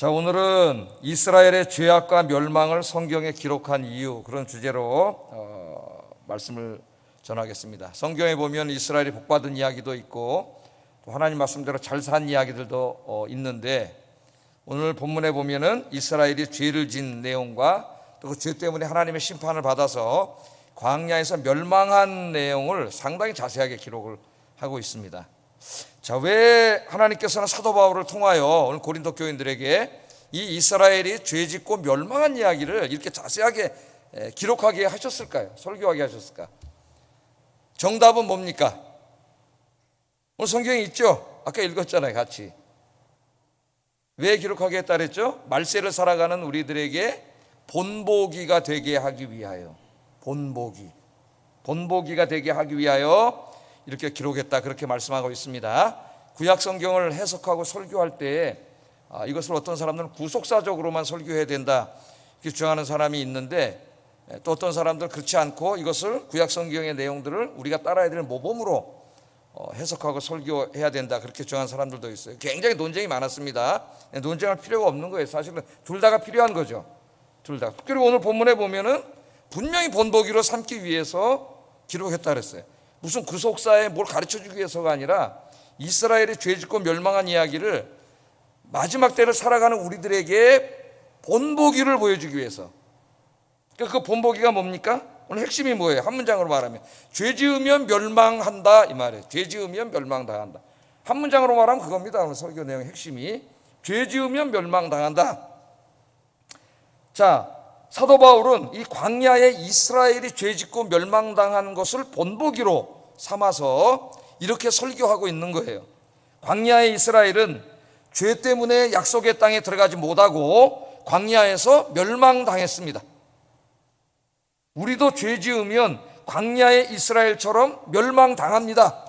자, 오늘은 이스라엘의 죄악과 멸망을 성경에 기록한 이유, 그런 주제로 말씀을 전하겠습니다. 성경에 보면 이스라엘이 복받은 이야기도 있고 또 하나님 말씀대로 잘 산 이야기들도 있는데, 오늘 본문에 보면은 이스라엘이 죄를 진 내용과 또 그 죄 때문에 하나님의 심판을 받아서 광야에서 멸망한 내용을 상당히 자세하게 기록을 하고 있습니다. 자, 왜 하나님께서는 사도 바울을 통하여 오늘 고린도 교인들에게 이 이스라엘이 죄짓고 멸망한 이야기를 이렇게 자세하게 기록하게 하셨을까요? 설교하게 하셨을까? 정답은 뭡니까? 오늘 성경에 있죠? 아까 읽었잖아요, 같이. 왜 기록하게 했다 그랬죠? 말세를 살아가는 우리들에게 본보기가 되게 하기 위하여. 본보기가 되게 하기 위하여 이렇게 기록했다, 그렇게 말씀하고 있습니다. 구약 성경을 해석하고 설교할 때 이것을 어떤 사람들은 구속사적으로만 설교해야 된다 이렇게 주장하는 사람이 있는데, 또 어떤 사람들은 그렇지 않고 이것을 구약 성경의 내용들을 우리가 따라야 될 모범으로 해석하고 설교해야 된다, 그렇게 주장하는 사람들도 있어요. 굉장히 논쟁이 많았습니다. 논쟁할 필요가 없는 거예요. 사실은 둘 다가 필요한 거죠. 둘 다. 그리고 오늘 본문에 보면은 분명히 본보기로 삼기 위해서 기록했다 그랬어요. 무슨 구속사에 뭘 가르쳐주기 위해서가 아니라 이스라엘이 죄짓고 멸망한 이야기를 마지막 때를 살아가는 우리들에게 본보기를 보여주기 위해서. 그 본보기가 뭡니까? 오늘 핵심이 뭐예요? 한 문장으로 말하면 죄지으면 멸망한다, 이 말이에요. 죄지으면 멸망당한다. 한 문장으로 말하면 그겁니다. 오늘 설교 내용의 핵심이 죄지으면 멸망당한다. 자, 사도 바울은 이 광야에 이스라엘이 죄짓고 멸망당한 것을 본보기로 삼아서 이렇게 설교하고 있는 거예요. 광야의 이스라엘은 죄 때문에 약속의 땅에 들어가지 못하고 광야에서 멸망당했습니다. 우리도 죄 지으면 광야의 이스라엘처럼 멸망당합니다.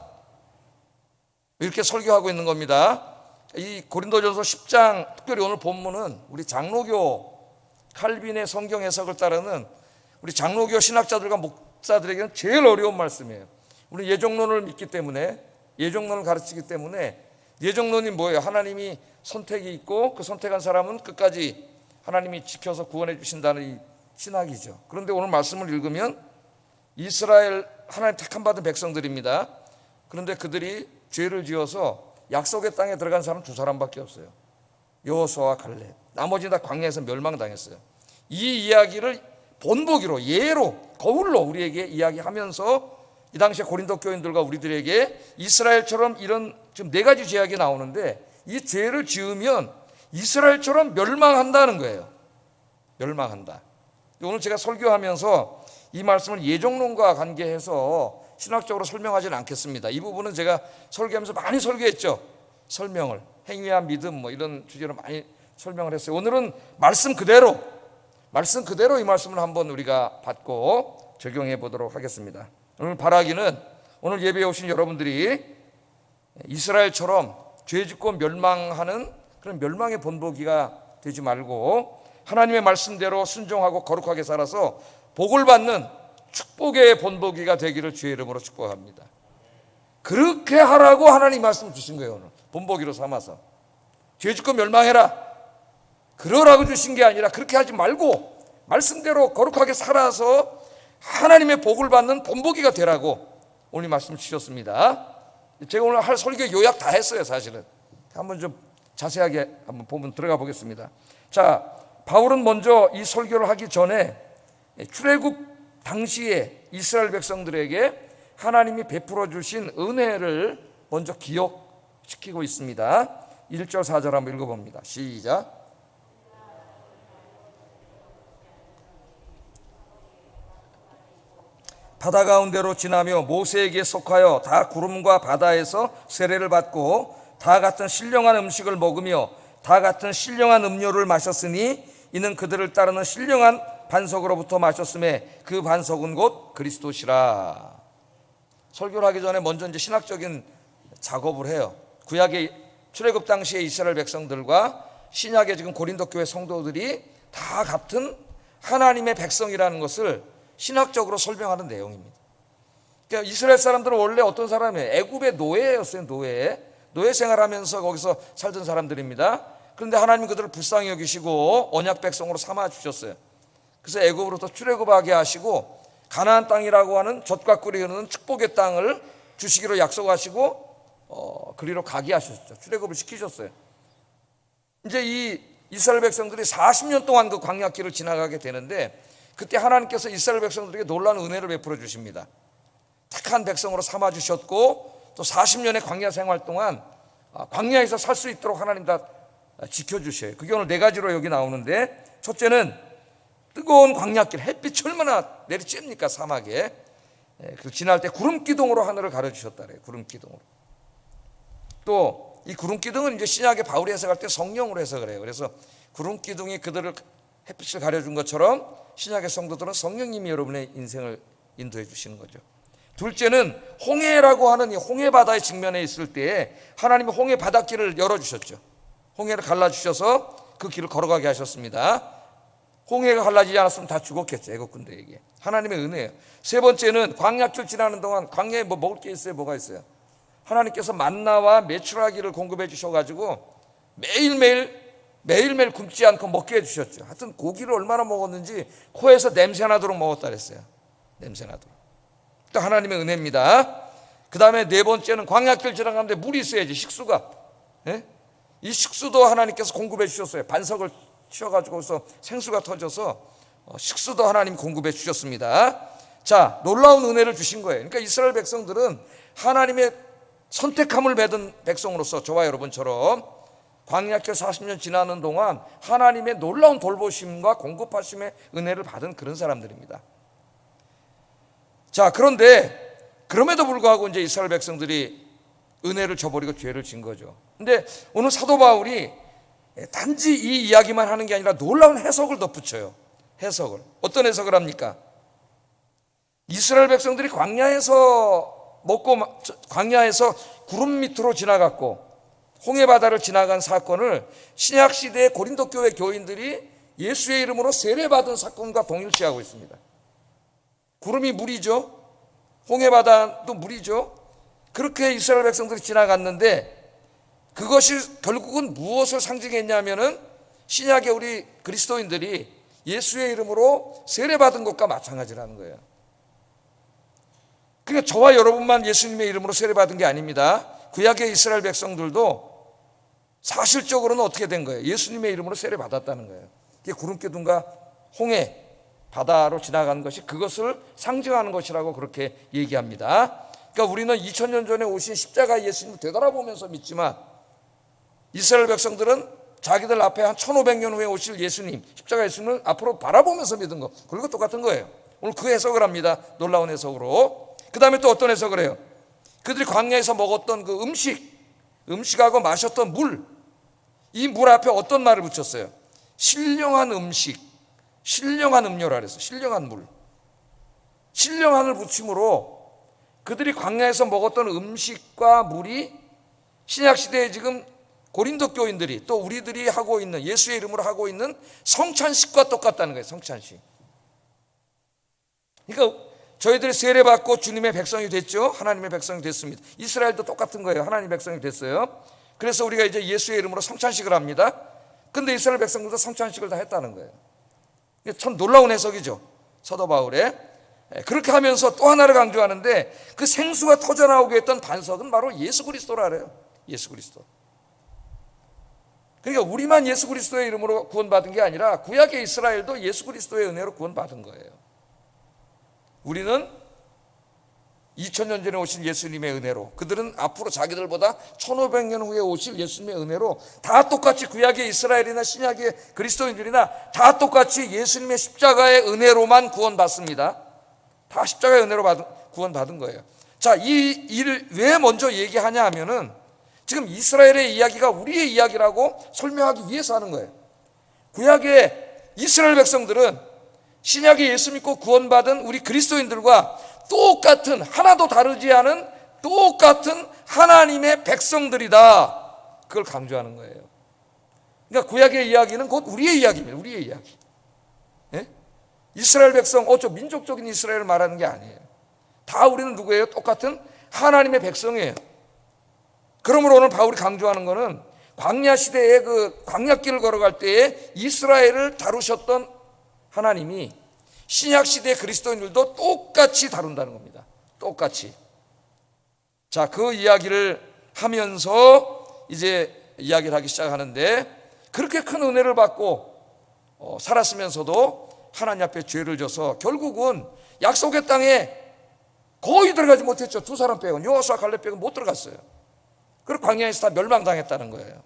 이렇게 설교하고 있는 겁니다. 이 고린도전서 10장, 특별히 오늘 본문은 우리 장로교 칼빈의 성경 해석을 따르는 우리 장로교 신학자들과 목사들에게는 제일 어려운 말씀이에요. 우리 예정론을 믿기 때문에, 예정론을 가르치기 때문에, 예정론이 뭐예요? 하나님이 선택이 있고 그 선택한 사람은 끝까지 하나님이 지켜서 구원해 주신다는 이 신학이죠. 그런데 오늘 말씀을 읽으면 이스라엘 하나님 택함 받은 백성들입니다. 그런데 그들이 죄를 지어서 약속의 땅에 들어간 사람 두 사람밖에 없어요. 여호수아와 갈렙. 나머지는 다 광야에서 멸망당했어요. 이 이야기를 본보기로, 예로, 거울로 우리에게 이야기하면서 이 당시에 고린도 교인들과 우리들에게 이스라엘처럼 이런 지금 네 가지 죄악이 나오는데, 이 죄를 지으면 이스라엘처럼 멸망한다는 거예요. 멸망한다. 오늘 제가 설교하면서 이 말씀을 예정론과 관계해서 신학적으로 설명하지는 않겠습니다. 이 부분은 제가 설교하면서 많이 설교했죠. 설명을, 행위와 믿음 뭐 이런 주제로 많이 설명을 했어요. 오늘은 말씀 그대로 이 말씀을 한번 우리가 받고 적용해 보도록 하겠습니다. 오늘 바라기는 오늘 예배에 오신 여러분들이 이스라엘처럼 죄짓고 멸망하는 그런 멸망의 본보기가 되지 말고 하나님의 말씀대로 순종하고 거룩하게 살아서 복을 받는 축복의 본보기가 되기를 주의 이름으로 축복합니다. 그렇게 하라고 하나님 말씀 주신 거예요. 오늘 본보기로 삼아서 죄짓고 멸망해라, 그러라고 주신 게 아니라 그렇게 하지 말고 말씀대로 거룩하게 살아서 하나님의 복을 받는 본보기가 되라고 오늘 말씀 주셨습니다. 제가 오늘 할 설교 요약 다 했어요. 사실은 한번 좀 자세하게 한번 보면 들어가 보겠습니다. 자, 바울은 먼저 이 설교를 하기 전에 출애굽 당시에 이스라엘 백성들에게 하나님이 베풀어 주신 은혜를 먼저 기억시키고 있습니다. 1절 4절 한번 읽어봅니다. 시작. 바다 가운데로 지나며 모세에게 속하여 다 구름과 바다에서 세례를 받고 다 같은 신령한 음식을 먹으며 다 같은 신령한 음료를 마셨으니 이는 그들을 따르는 신령한 반석으로부터 마셨음에 그 반석은 곧 그리스도시라. 설교를 하기 전에 먼저 이제 신학적인 작업을 해요. 구약의 출애굽 당시에 이스라엘 백성들과 신약의 지금 고린도 교회 성도들이 다 같은 하나님의 백성이라는 것을 신학적으로 설명하는 내용입니다. 그러니까 이스라엘 사람들은 원래 어떤 사람이에요? 애굽의 노예였어요. 노예 생활하면서 거기서 살던 사람들입니다. 그런데 하나님 그들을 불쌍히 여기시고 언약 백성으로 삼아 주셨어요. 그래서 애굽으로부터 출애굽하게 하시고 가나안 땅이라고 하는 젖과 꿀이 흐르는 축복의 땅을 주시기로 약속하시고 그리로 가게 하셨죠. 출애굽을 시키셨어요. 이제 이 이스라엘 백성들이 40년 동안 그 광야길을 지나가게 되는데 그때 하나님께서 이스라엘 백성들에게 놀라운 은혜를 베풀어 주십니다. 택한 백성으로 삼아 주셨고 또 40년의 광야 생활 동안 광야에서 살 수 있도록 하나님 다 지켜주셔요. 그게 오늘 네 가지로 여기 나오는데, 첫째는 뜨거운 광야길, 햇빛이 얼마나 내리쬐입니까 사막에. 그 지날 때 구름 기둥으로 하늘을 가려주셨다 그래요. 구름 기둥으로. 또 이 구름 기둥은 이제 신약의 바울이 해석할 때 성령으로 해석을 해요. 그래서 구름 기둥이 그들을 햇빛을 가려준 것처럼 신약의 성도들은 성령님이 여러분의 인생을 인도해 주시는 거죠. 둘째는 홍해라고 하는 이 홍해 바다의 직면에 있을 때에 하나님이 홍해 바닷길을 열어주셨죠. 홍해를 갈라주셔서 그 길을 걸어가게 하셨습니다. 홍해가 갈라지지 않았으면 다 죽었겠죠. 애국군대에게. 하나님의 은혜예요. 세 번째는 광야길 지나는 동안 광야에 뭐 먹을 게 있어요? 뭐가 있어요? 하나님께서 만나와 메추라기를 공급해 주셔가지고 매일매일 굶지 않고 먹게 해주셨죠. 하여튼 고기를 얼마나 먹었는지 코에서 냄새 나도록 먹었다 그랬어요. 냄새 나도록. 또 하나님의 은혜입니다. 그 다음에 네 번째는 광야길 지나가는데 물이 있어야지. 식수가. 이 식수도 하나님께서 공급해 주셨어요. 반석을 치워가지고 생수가 터져서 식수도 하나님 공급해 주셨습니다. 자, 놀라운 은혜를 주신 거예요. 그러니까 이스라엘 백성들은 하나님의 선택함을 받은 백성으로서 저와 여러분처럼 광야길 40년 지나는 동안 하나님의 놀라운 돌보심과 공급하심의 은혜를 받은 그런 사람들입니다. 자, 그런데 그럼에도 불구하고 이제 이스라엘 백성들이 은혜를 저버리고 죄를 진 거죠. 근데 오늘 사도 바울이 단지 이 이야기만 하는 게 아니라 놀라운 해석을 덧붙여요. 해석을. 어떤 해석을 합니까? 이스라엘 백성들이 광야에서 구름 밑으로 지나갔고 홍해 바다를 지나간 사건을 신약 시대의 고린도 교회 교인들이 예수의 이름으로 세례받은 사건과 동일시하고 있습니다. 구름이 물이죠. 홍해 바다도 물이죠. 그렇게 이스라엘 백성들이 지나갔는데 그것이 결국은 무엇을 상징했냐면은 신약의 우리 그리스도인들이 예수의 이름으로 세례받은 것과 마찬가지라는 거예요. 그러니까 저와 여러분만 예수님의 이름으로 세례받은 게 아닙니다. 구약의 이스라엘 백성들도 사실적으로는 어떻게 된 거예요? 예수님의 이름으로 세례받았다는 거예요. 이게 구름기둥과 홍해 바다로 지나가는 것이 그것을 상징하는 것이라고 그렇게 얘기합니다. 그러니까 우리는 2000년 전에 오신 십자가 예수님을 되돌아보면서 믿지만 이스라엘 백성들은 자기들 앞에 한 1500년 후에 오실 예수님, 십자가 예수님을 앞으로 바라보면서 믿은 거, 그리고 똑같은 거예요. 오늘 그 해석을 합니다. 놀라운 해석으로. 그 다음에 또 어떤 해석을 해요? 그들이 광야에서 먹었던 그 음식하고 마셨던 물, 이 물 앞에 어떤 말을 붙였어요? 신령한 음식, 신령한 음료라 그랬어요. 신령한 물. 신령한을 붙임으로 그들이 광야에서 먹었던 음식과 물이 신약시대에 지금 고린도 교인들이 또 우리들이 하고 있는 예수의 이름으로 하고 있는 성찬식과 똑같다는 거예요. 성찬식. 그러니까 저희들이 세례받고 주님의 백성이 됐죠. 하나님의 백성이 됐습니다. 이스라엘도 똑같은 거예요. 하나님의 백성이 됐어요. 그래서 우리가 이제 예수의 이름으로 성찬식을 합니다. 근데 이스라엘 백성들도 성찬식을 다 했다는 거예요. 참 놀라운 해석이죠. 사도 바울의. 그렇게 하면서 또 하나를 강조하는데 그 생수가 터져나오게 했던 반석은 바로 예수 그리스도라 그래요. 예수 그리스도. 그러니까 우리만 예수 그리스도의 이름으로 구원받은 게 아니라 구약의 이스라엘도 예수 그리스도의 은혜로 구원받은 거예요. 우리는 2000년 전에 오신 예수님의 은혜로, 그들은 앞으로 자기들보다 1500년 후에 오실 예수님의 은혜로 다 똑같이 구약의 이스라엘이나 신약의 그리스도인들이나 다 똑같이 예수님의 십자가의 은혜로만 구원받습니다. 다 십자가의 은혜로 구원받은 거예요. 자, 이 일을 왜 먼저 얘기하냐 하면은 지금 이스라엘의 이야기가 우리의 이야기라고 설명하기 위해서 하는 거예요. 구약의 이스라엘 백성들은 신약의 예수 믿고 구원받은 우리 그리스도인들과 똑같은, 하나도 다르지 않은 똑같은 하나님의 백성들이다. 그걸 강조하는 거예요. 그러니까 구약의 이야기는 곧 우리의 이야기입니다. 우리의 이야기. 예? 이스라엘 백성, 저 민족적인 이스라엘을 말하는 게 아니에요. 다 우리는 누구예요? 똑같은 하나님의 백성이에요. 그러므로 오늘 바울이 강조하는 것은 광야 시대에 그 광야길을 걸어갈 때에 이스라엘을 다루셨던 하나님이 신약 시대 그리스도인들도 똑같이 다룬다는 겁니다. 똑같이. 자, 그 이야기를 하면서 이제 이야기를 하기 시작하는데, 그렇게 큰 은혜를 받고 살았으면서도 하나님 앞에 죄를 져서 결국은 약속의 땅에 거의 들어가지 못했죠. 두 사람 빼고, 여호수아 갈렙 빼고 못 들어갔어요. 그리고 광야에서 다 멸망당했다는 거예요.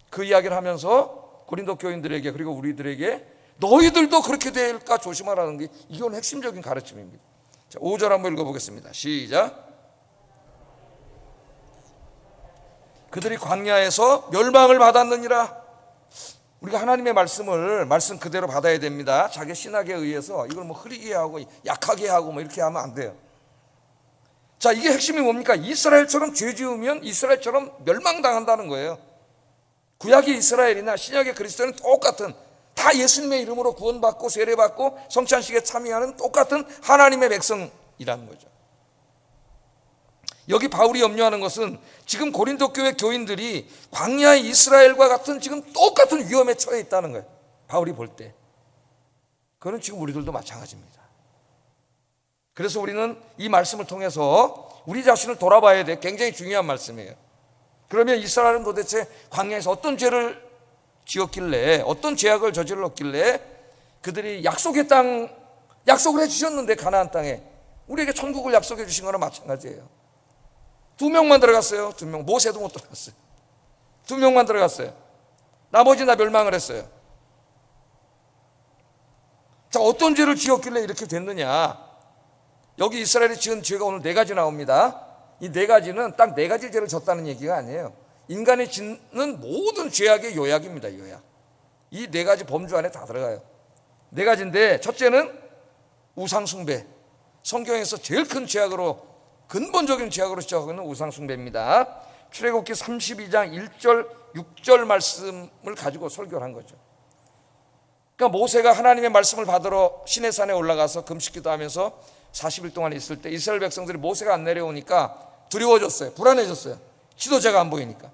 그 이야기를 하면서 고린도 교인들에게, 그리고 우리들에게 너희들도 그렇게 될까 조심하라는 게 이건 핵심적인 가르침입니다. 자, 5절 한번 읽어보겠습니다. 시작. 그들이 광야에서 멸망을 받았느니라. 우리가 하나님의 말씀 그대로 받아야 됩니다. 자기 신학에 의해서 이걸 뭐 흐리게 하고 약하게 하고 뭐 이렇게 하면 안 돼요. 자, 이게 핵심이 뭡니까? 이스라엘처럼 죄 지으면 이스라엘처럼 멸망당한다는 거예요. 구약의 이스라엘이나 신약의 그리스도는 똑같은, 다 예수님의 이름으로 구원받고 세례받고 성찬식에 참여하는 똑같은 하나님의 백성이라는 거죠. 여기 바울이 염려하는 것은 지금 고린도 교회 교인들이 광야의 이스라엘과 같은 지금 똑같은 위험에 처해 있다는 거예요. 바울이 볼 때. 그건 지금 우리들도 마찬가지입니다. 그래서 우리는 이 말씀을 통해서 우리 자신을 돌아봐야 돼. 굉장히 중요한 말씀이에요. 그러면 이스라엘은 도대체 광야에서 어떤 죄를 지었길래, 어떤 죄악을 저질렀길래 그들이 약속의 땅, 약속을 해주셨는데 가나안 땅에 우리에게 천국을 약속해 주신 거나 마찬가지예요. 2명만 들어갔어요. 2명. 모세도 못 들어갔어요. 2명만 들어갔어요. 나머지 다 멸망을 했어요. 자, 어떤 죄를 지었길래 이렇게 됐느냐? 여기 이스라엘이 지은 죄가 오늘 4가지 나옵니다. 이 4가지는 딱 4가지 죄를 졌다는 얘기가 아니에요. 인간이 짓는 모든 죄악의 요약입니다. 요약. 이 4가지 범주 안에 다 들어가요. 4가지인데, 첫째는 우상숭배. 성경에서 제일 큰 죄악으로, 근본적인 죄악으로 시작하고 있는 우상숭배입니다. 출애굽기 32장 1절 6절 말씀을 가지고 설교를 한 거죠. 그러니까 모세가 하나님의 말씀을 받으러 시내산에 올라가서 금식기도 하면서 40일 동안 있을 때 이스라엘 백성들이 모세가 안 내려오니까 두려워졌어요. 불안해졌어요. 지도자가 안 보이니까.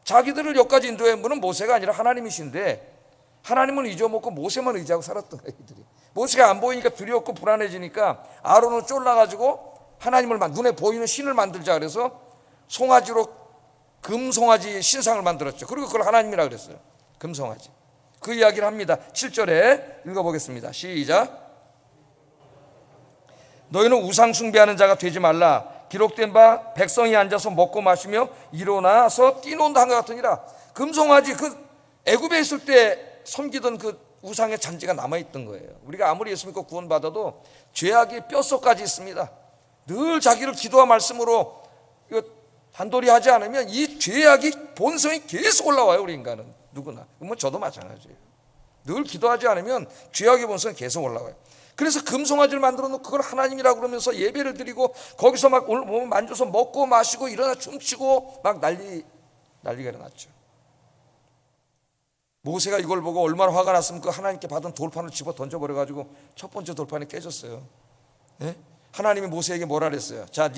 자기들을 여기까지 인도한 분은 모세가 아니라 하나님이신데, 하나님은 잊어먹고 모세만 의지하고 살았던 거예요. 이들이. 모세가 안 보이니까 두려웠고 불안해지니까 아론을 쫄라가지고 하나님을 눈에 보이는 신을 만들자 그래서 송아지로 금송아지 신상을 만들었죠. 그리고 그걸 하나님이라 그랬어요. 금송아지. 그 이야기를 합니다. 7절에 읽어보겠습니다. 시작. 너희는 우상 숭배하는 자가 되지 말라. 기록된 바 백성이 앉아서 먹고 마시며 일어나서 뛰논다 한 것 같으니라. 금송아지, 그 애굽에 있을 때 섬기던 그 우상의 잔재가 남아있던 거예요. 우리가 아무리 예수 믿고 구원받아도 죄악이 뼈속까지 있습니다. 늘 자기를 기도와 말씀으로 단돌이 하지 않으면 이 죄악이 본성이 계속 올라와요. 우리 인간은 누구나. 뭐 저도 마찬가지예요. 늘 기도하지 않으면 죄악의 본성이 계속 올라와요. 그래서 금송아지를 만들어 놓고 그걸 하나님이라고 그러면서 예배를 드리고 거기서 막 오늘 몸을 만져서 먹고 마시고 일어나 춤추고 막 난리가 일어났죠. 모세가 이걸 보고 얼마나 화가 났으면 그 하나님께 받은 돌판을 집어 던져버려가지고 첫 번째 돌판이 깨졌어요. 네? 하나님이 모세에게 뭐라 그랬어요? 자,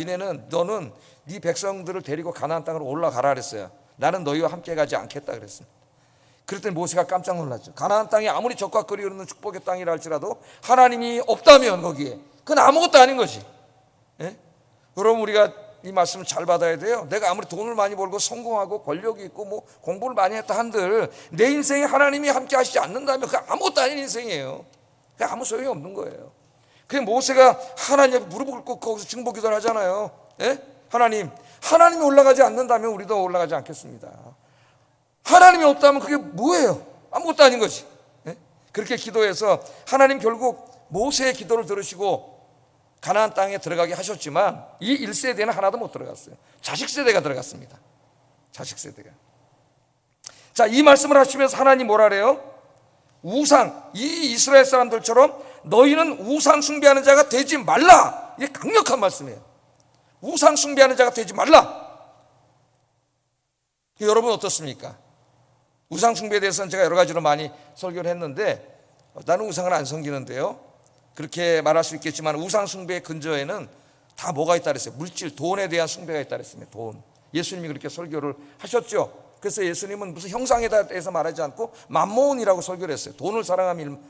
너는 네 백성들을 데리고 가나안 땅으로 올라가라 그랬어요. 나는 너희와 함께 가지 않겠다 그랬어요. 그랬더니 모세가 깜짝 놀랐죠. 가나안 땅이 아무리 적과 꿀이 흐르는 축복의 땅이라 할지라도 하나님이 없다면 거기에 그건 아무것도 아닌 거지. 예? 그럼 우리가 이 말씀을 잘 받아야 돼요. 내가 아무리 돈을 많이 벌고 성공하고 권력이 있고 뭐 공부를 많이 했다 한들 내 인생에 하나님이 함께 하시지 않는다면 그게 아무것도 아닌 인생이에요. 그게 아무 소용이 없는 거예요. 그래서 모세가 하나님 앞에 무릎을 꿇고 거기서 중보기도를 하잖아요. 예? 하나님이 올라가지 않는다면 우리도 올라가지 않겠습니다. 하나님이 없다면 그게 뭐예요? 아무것도 아닌 거지. 예? 그렇게 기도해서 하나님 결국 모세의 기도를 들으시고 가나안 땅에 들어가게 하셨지만 이 1세대는 하나도 못 들어갔어요. 자식 세대가 들어갔습니다. 자식 세대가. 자, 이 말씀을 하시면서 하나님 뭐라 그래요? 이 이스라엘 사람들처럼 너희는 우상 숭배하는 자가 되지 말라. 이게 강력한 말씀이에요. 우상 숭배하는 자가 되지 말라. 여러분 어떻습니까? 우상 숭배에 대해서는 제가 여러 가지로 많이 설교를 했는데 나는 우상을 안 섬기는데요. 그렇게 말할 수 있겠지만 우상 숭배의 근저에는 다 뭐가 있다 그랬어요? 물질, 돈에 대한 숭배가 있다 그랬습니다. 돈. 예수님이 그렇게 설교를 하셨죠. 그래서 예수님은 무슨 형상에 대해서 말하지 않고 만몬이라고 설교를 했어요. 돈을 사랑하면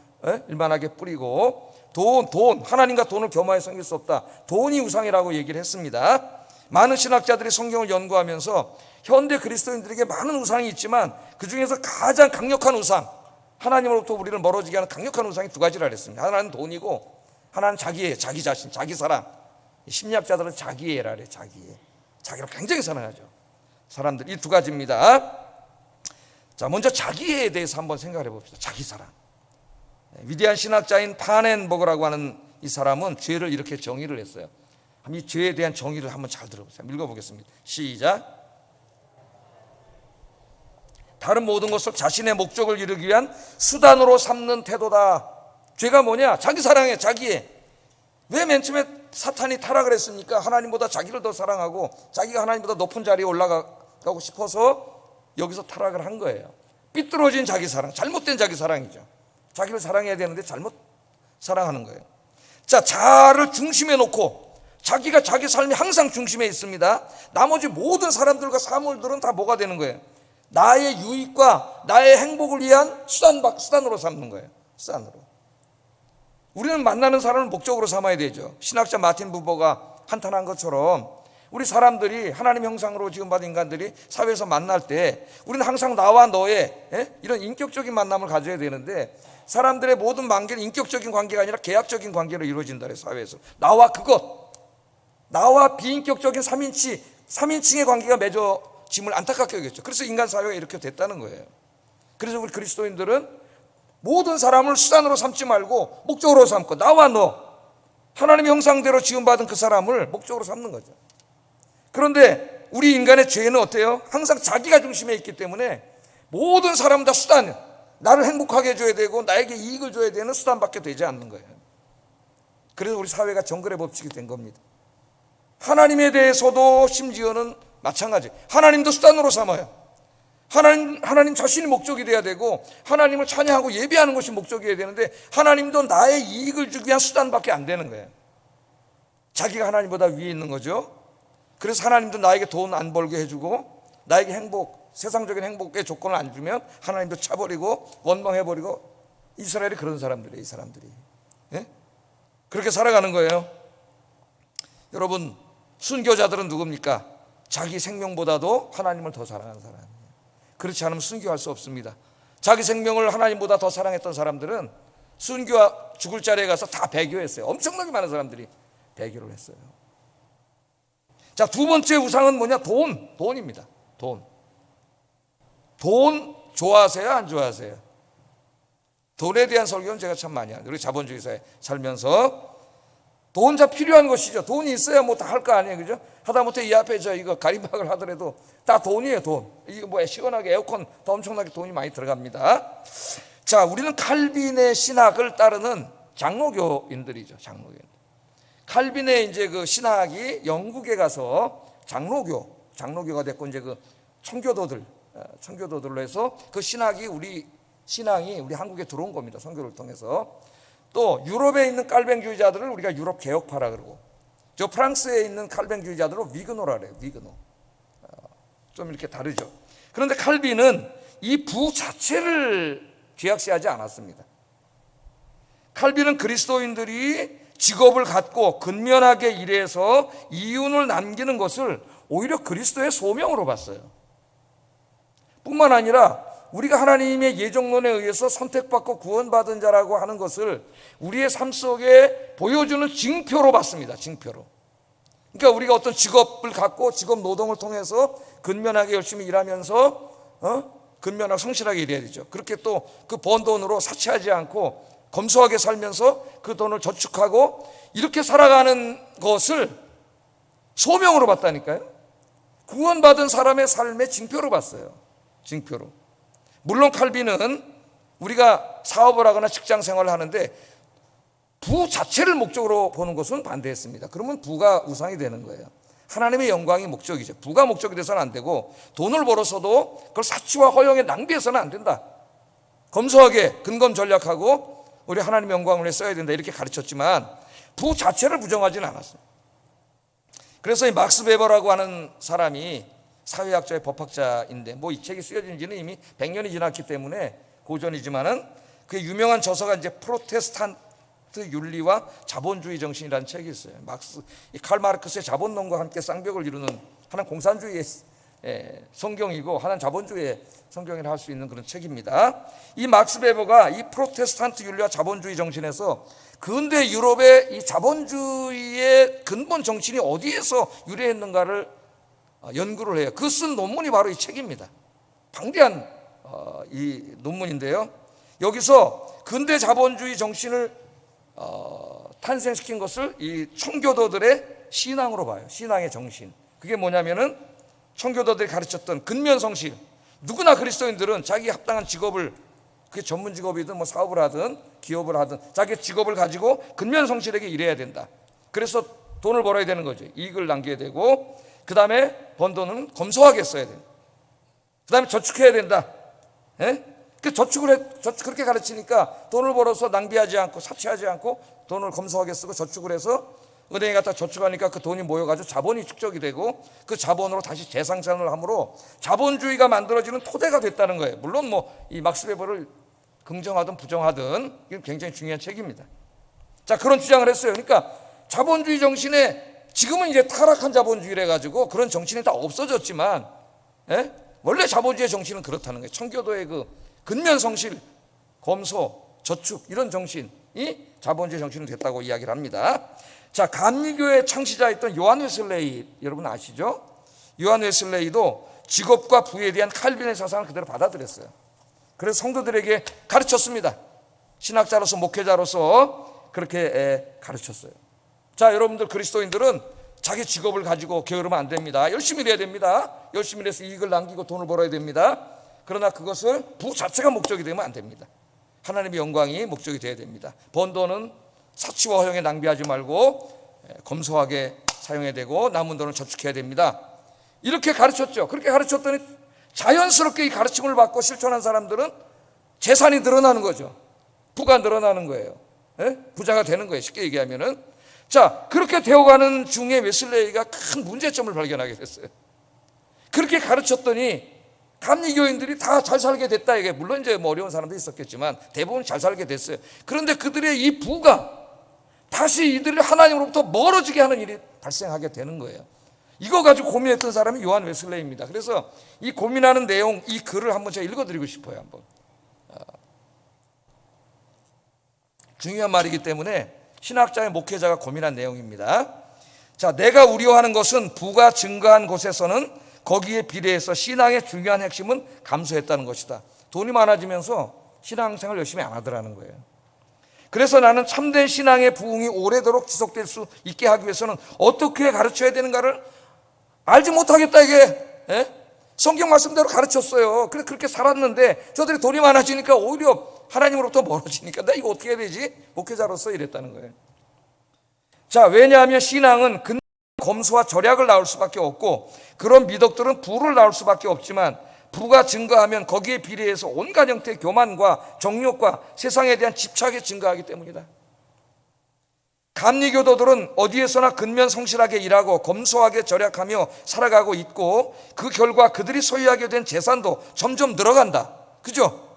일만하게 뿌리고 돈 하나님과 돈을 겸하여 섬길 수 없다. 돈이 우상이라고 얘기를 했습니다. 많은 신학자들이 성경을 연구하면서 현대 그리스도인들에게 많은 우상이 있지만 그 중에서 가장 강력한 우상, 하나님으로부터 우리를 멀어지게 하는 강력한 우상이 두 가지라 그랬습니다. 하나는 돈이고 하나는 자기애, 자기 자신, 자기 사랑. 심리학자들은 자기애라 그래요. 자기를 굉장히 사랑하죠. 사람들 이 두 가지입니다. 자, 먼저 자기애에 대해서 한번 생각해 봅시다. 자기 사랑. 위대한 신학자인 파넨버그라고 하는 이 사람은 죄를 이렇게 정의를 했어요. 이 죄에 대한 정의를 한번 잘 들어보세요. 읽어보겠습니다. 시작. 다른 모든 것을 자신의 목적을 이루기 위한 수단으로 삼는 태도다. 죄가 뭐냐? 자기 사랑해, 자기애. 왜 맨 처음에 사탄이 타락을 했습니까? 하나님보다 자기를 더 사랑하고 자기가 하나님보다 높은 자리에 올라가고 싶어서 여기서 타락을 한 거예요. 삐뚤어진 자기 사랑, 잘못된 자기 사랑이죠. 자기를 사랑해야 되는데 잘못 사랑하는 거예요. 자, 자아를 중심에 놓고 자기가 자기 삶이 항상 중심에 있습니다. 나머지 모든 사람들과 사물들은 다 뭐가 되는 거예요? 나의 유익과 나의 행복을 위한 수단으로 삼는 거예요. 수단으로. 우리는 만나는 사람을 목적으로 삼아야 되죠. 신학자 마틴 부버가 한탄한 것처럼 우리 사람들이 하나님 형상으로 지음받은 인간들이 사회에서 만날 때 우리는 항상 나와 너의 이런 인격적인 만남을 가져야 되는데 사람들의 모든 관계는 인격적인 관계가 아니라 계약적인 관계로 이루어진다 그래요. 사회에서 나와 비인격적인 3인칭의 관계가 맺어짐을 안타깝게 여겼죠. 그래서 인간 사회가 이렇게 됐다는 거예요. 그래서 우리 그리스도인들은 모든 사람을 수단으로 삼지 말고 목적으로 삼고 나와 너 하나님의 형상대로 지음받은 그 사람을 목적으로 삼는 거죠. 그런데 우리 인간의 죄는 어때요? 항상 자기가 중심에 있기 때문에 모든 사람 다 수단, 나를 행복하게 해줘야 되고 나에게 이익을 줘야 되는 수단밖에 되지 않는 거예요. 그래서 우리 사회가 정글의 법칙이 된 겁니다. 하나님에 대해서도 심지어는 마찬가지. 하나님도 수단으로 삼아요. 하나님 자신이 목적이 돼야 되고 하나님을 찬양하고 예배하는 것이 목적이어야 되는데 하나님도 나의 이익을 주기 위한 수단밖에 안 되는 거예요. 자기가 하나님보다 위에 있는 거죠. 그래서 하나님도 나에게 돈 안 벌게 해주고 나에게 세상적인 행복의 조건을 안 주면 하나님도 차버리고 원망해버리고 이스라엘이 그런 사람들이에요. 이 사람들이 그렇게 살아가는 거예요. 여러분, 순교자들은 누굽니까? 자기 생명보다도 하나님을 더 사랑하는 사람이에요. 그렇지 않으면 순교할 수 없습니다. 자기 생명을 하나님보다 더 사랑했던 사람들은 순교와 죽을 자리에 가서 다 배교했어요. 엄청나게 많은 사람들이 배교를 했어요. 자, 두 번째 우상은 뭐냐? 돈입니다. 돈 좋아하세요? 안 좋아하세요? 돈에 대한 설교는 제가 참 많이 하죠. 우리 자본주의 사회 살면서 돈 참 필요한 것이죠. 돈이 있어야 뭐 다 할 거 아니에요, 그죠? 하다못해 이 앞에 이거 가림막을 하더라도 다 돈이에요, 돈. 이거 뭐 시원하게 에어컨 더 엄청나게 돈이 많이 들어갑니다. 자, 우리는 칼빈의 신학을 따르는 장로교인들이죠, 장로교인. 칼빈의 이제 그 신학이 영국에 가서 장로교가 됐고 이제 그 청교도들로 해서 그 신학이 우리 한국에 들어온 겁니다. 선교를 통해서. 또 유럽에 있는 칼뱅주의자들을 우리가 유럽 개혁파라 그러고 저 프랑스에 있는 칼뱅주의자들은 위그노라 그래요. 위그노. 좀 이렇게 다르죠. 그런데 칼빈은 이 부 자체를 죄악시하지 않았습니다. 칼빈은 그리스도인들이 직업을 갖고 근면하게 일해서 이윤을 남기는 것을 오히려 그리스도의 소명으로 봤어요. 뿐만 아니라 우리가 하나님의 예정론에 의해서 선택받고 구원받은 자라고 하는 것을 우리의 삶 속에 보여주는 징표로 봤습니다. 징표로. 그러니까 우리가 어떤 직업을 갖고 직업 노동을 통해서 근면하게 열심히 일하면서 근면하고 성실하게 일해야 되죠. 그렇게 또 그 번 돈으로 사치하지 않고 검소하게 살면서 그 돈을 저축하고 이렇게 살아가는 것을 소명으로 봤다니까요. 구원받은 사람의 삶의 징표로 봤어요. 징표로. 물론 칼빈은 우리가 사업을 하거나 직장 생활을 하는데 부 자체를 목적으로 보는 것은 반대했습니다. 그러면 부가 우상이 되는 거예요. 하나님의 영광이 목적이죠. 부가 목적이 돼서는 안 되고 돈을 벌어서도 그걸 사치와 허영에 낭비해서는 안 된다. 검소하게 근검전략하고 우리 하나님의 영광을 위해 써야 된다 이렇게 가르쳤지만 부 자체를 부정하지는 않았어요. 그래서 이 막스 베버라고 하는 사람이 사회학자의 법학자인데 뭐 이 책이 쓰여진 지는 이미 100년이 지났기 때문에 고전이지만은 그 유명한 저서가 이제 프로테스탄트 윤리와 자본주의 정신이라는 책이 있어요. 칼 마르크스의 자본론과 함께 쌍벽을 이루는 하나는 공산주의의 성경이고 하나는 자본주의의 성경이라 할 수 있는 그런 책입니다. 이 막스 베버가 이 프로테스탄트 윤리와 자본주의 정신에서 근대 유럽의 이 자본주의의 근본 정신이 어디에서 유래했는가를 연구를 해요. 그 쓴 논문이 바로 이 책입니다. 방대한 이 논문인데요. 여기서 근대 자본주의 정신을 탄생시킨 것을 이 청교도들의 신앙으로 봐요. 신앙의 정신. 그게 뭐냐면은 청교도들이 가르쳤던 근면성실. 누구나 그리스도인들은 자기 합당한 직업을, 그게 전문 직업이든 뭐 사업을 하든 기업을 하든 자기 직업을 가지고 근면성실하게 일해야 된다. 그래서 돈을 벌어야 되는 거죠. 이익을 남겨야 되고, 그 다음에 번 돈은 검소하게 써야 된다. 그 다음에 저축해야 된다. 그렇게 가르치니까 돈을 벌어서 낭비하지 않고 사치하지 않고 돈을 검소하게 쓰고 저축을 해서 은행에 갖다 저축하니까 그 돈이 모여가지고 자본이 축적이 되고 그 자본으로 다시 재생산을 함으로 자본주의가 만들어지는 토대가 됐다는 거예요. 물론 뭐 이 막스 베버를 긍정하든 부정하든 이건 굉장히 중요한 책입니다. 자, 그런 주장을 했어요. 그러니까 자본주의 정신에 지금은 이제 타락한 자본주의래 가지고 그런 정신이 다 없어졌지만 원래 자본주의 정신은 그렇다는 거예요. 청교도의 그 근면성실, 검소, 저축 이런 정신이 자본주의 정신이 됐다고 이야기를 합니다. 자, 감리교의 창시자였던 요한 웨슬레이 여러분 아시죠? 요한 웨슬레이도 직업과 부에 대한 칼빈의 사상을 그대로 받아들였어요. 그래서 성도들에게 가르쳤습니다. 신학자로서 목회자로서 그렇게 가르쳤어요. 자, 여러분들 그리스도인들은 자기 직업을 가지고 게으르면 안 됩니다. 열심히 일해야 됩니다. 열심히 일해서 이익을 남기고 돈을 벌어야 됩니다. 그러나 그것을 부 자체가 목적이 되면 안 됩니다. 하나님의 영광이 목적이 되어야 됩니다. 번 돈은 사치와 허영에 낭비하지 말고 검소하게 사용해야 되고 남은 돈을 저축해야 됩니다. 이렇게 가르쳤죠. 그렇게 가르쳤더니 자연스럽게 이 가르침을 받고 실천한 사람들은 재산이 늘어나는 거죠. 부가 늘어나는 거예요. 부자가 되는 거예요. 쉽게 얘기하면은. 자, 그렇게 되어가는 중에 웨슬레이가 큰 문제점을 발견하게 됐어요. 그렇게 가르쳤더니 감리교인들이 다 잘 살게 됐다. 이게 물론 이제 뭐 어려운 사람도 있었겠지만 대부분 잘 살게 됐어요. 그런데 그들의 이 부가 다시 이들을 하나님으로부터 멀어지게 하는 일이 발생하게 되는 거예요. 이거 가지고 고민했던 사람이 요한 웨슬레이입니다. 그래서 이 고민하는 내용, 이 글을 한번 제가 읽어드리고 싶어요. 한번. 중요한 말이기 때문에 신학자의 목회자가 고민한 내용입니다. 자, 내가 우려하는 것은 부가 증가한 곳에서는 거기에 비례해서 신앙의 중요한 핵심은 감소했다는 것이다. 돈이 많아지면서 신앙생활 열심히 안 하더라는 거예요. 그래서 나는 참된 신앙의 부흥이 오래도록 지속될 수 있게 하기 위해서는 어떻게 가르쳐야 되는가를 알지 못하겠다 이게. 성경 말씀대로 가르쳤어요. 그렇게 살았는데 저들이 돈이 많아지니까 오히려 하나님으로부터 멀어지니까 나 이거 어떻게 해야 되지? 목회자로서 이랬다는 거예요. 자, 왜냐하면 신앙은 검소와 절약을 낳을 수밖에 없고 그런 미덕들은 부를 낳을 수밖에 없지만 부가 증가하면 거기에 비례해서 온갖 형태의 교만과 정욕과 세상에 대한 집착이 증가하기 때문이다. 감리교도들은 어디에서나 근면성실하게 일하고 검소하게 절약하며 살아가고 있고 그 결과 그들이 소유하게 된 재산도 점점 늘어간다. 그죠?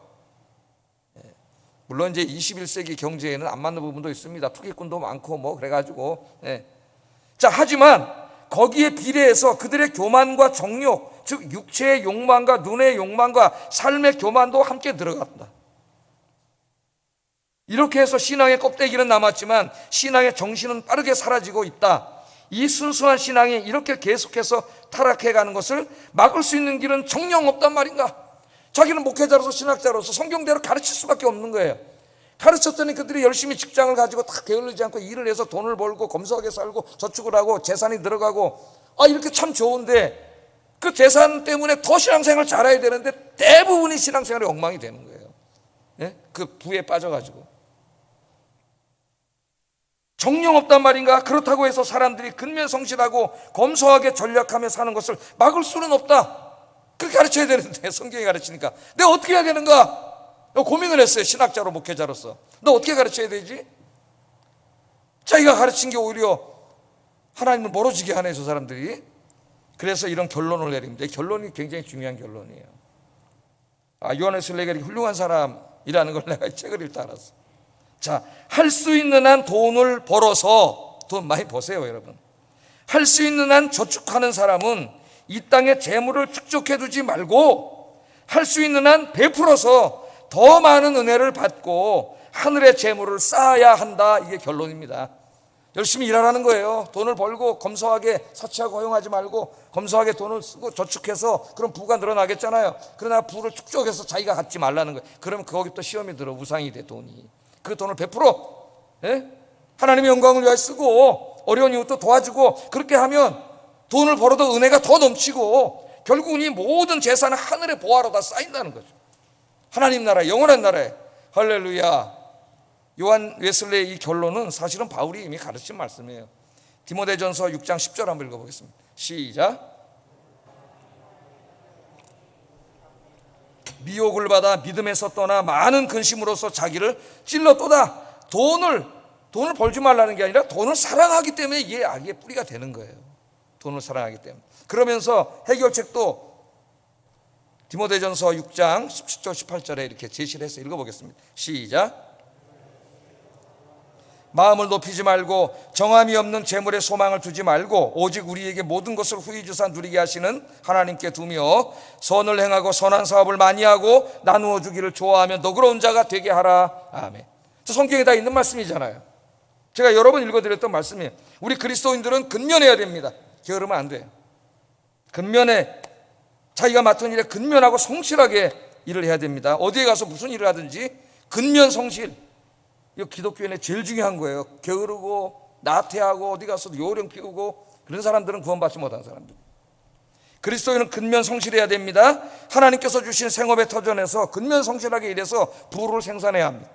물론 이제 21세기 경제에는 안 맞는 부분도 있습니다. 투기꾼도 많고 뭐 그래가지고 자, 하지만 거기에 비례해서 그들의 교만과 정욕, 즉 육체의 욕망과 눈의 욕망과 삶의 교만도 함께 들어간다. 이렇게 해서 신앙의 껍데기는 남았지만 신앙의 정신은 빠르게 사라지고 있다. 이 순수한 신앙이 이렇게 계속해서 타락해가는 것을 막을 수 있는 길은 정녕 없단 말인가? 자기는 목회자로서 신학자로서 성경대로 가르칠 수밖에 없는 거예요. 가르쳤더니 그들이 열심히 직장을 가지고 다 게을르지 않고 일을 해서 돈을 벌고 검소하게 살고 저축을 하고 재산이 들어가고 이렇게 참 좋은데 그 재산 때문에 더 신앙생활을 잘해야 되는데 대부분이 신앙생활이 엉망이 되는 거예요. 그 부에 빠져가지고 정령 없단 말인가? 그렇다고 해서 사람들이 근면성실하고 검소하게 전략하며 사는 것을 막을 수는 없다. 그렇게 가르쳐야 되는데 성경이 가르치니까 내가 어떻게 해야 되는가? 고민을 했어요. 신학자로 목회자로서 너 어떻게 가르쳐야 되지? 자기가 가르친 게 오히려 하나님을 멀어지게 하네. 저 사람들이 그래서 이런 결론을 내립니다. 이 결론이 굉장히 중요한 결론이에요. 요한nes 웨슬레이가 이렇게 훌륭한 사람이라는 걸 내가 이 책을 읽다 알았어. 자, 할 수 있는 한 돈을 벌어서, 돈 많이 버세요 여러분. 할 수 있는 한 저축하는 사람은 이 땅에 재물을 축적해 두지 말고 할 수 있는 한 베풀어서 더 많은 은혜를 받고 하늘의 재물을 쌓아야 한다. 이게 결론입니다. 열심히 일하라는 거예요. 돈을 벌고 검소하게 사치하고 허용하지 말고 검소하게 돈을 쓰고 저축해서 그럼 부가 늘어나겠잖아요. 그러나 부를 축적해서 자기가 갖지 말라는 거예요. 그러면 거기부터 시험이 들어. 우상이 돼. 돈이. 그 돈을 베풀어, 하나님의 영광을 위하여 쓰고 어려운 이웃도 도와주고, 그렇게 하면 돈을 벌어도 은혜가 더 넘치고 결국은 이 모든 재산은 하늘의 보화로 다 쌓인다는 거죠. 하나님 나라, 영원한 나라에. 할렐루야. 요한 웨슬레의 이 결론은 사실은 바울이 이미 가르친 말씀이에요. 디모데전서 6장 10절 한번 읽어보겠습니다. 시작. 미혹을 받아 믿음에서 떠나 많은 근심으로써 자기를 찔렀도다. 돈을 벌지 말라는 게 아니라 돈을 사랑하기 때문에 이게 악의 뿌리가 되는 거예요. 돈을 사랑하기 때문에. 그러면서 해결책도 디모데전서 6장 17절 18절에 이렇게 제시를 해서 읽어보겠습니다. 시작. 마음을 높이지 말고 정함이 없는 재물에 소망을 두지 말고 오직 우리에게 모든 것을 후히 주사 누리게 하시는 하나님께 두며 선을 행하고 선한 사업을 많이 하고 나누어 주기를 좋아하며 너그러운 자가 되게 하라. 아멘. 저 성경에 다 있는 말씀이잖아요. 제가 여러 번 읽어드렸던 말씀이에요. 우리 그리스도인들은 근면해야 됩니다. 게으르면 안 돼요. 근면해. 자기가 맡은 일에 근면하고 성실하게 일을 해야 됩니다. 어디에 가서 무슨 일을 하든지 근면 성실. 이거 기독교인의 제일 중요한 거예요. 게으르고 나태하고 어디 가서도 요령 피우고 그런 사람들은 구원받지 못한 사람들. 그리스도인은 근면 성실해야 됩니다. 하나님께서 주신 생업의 터전에서 근면 성실하게 일해서 부를 생산해야 합니다.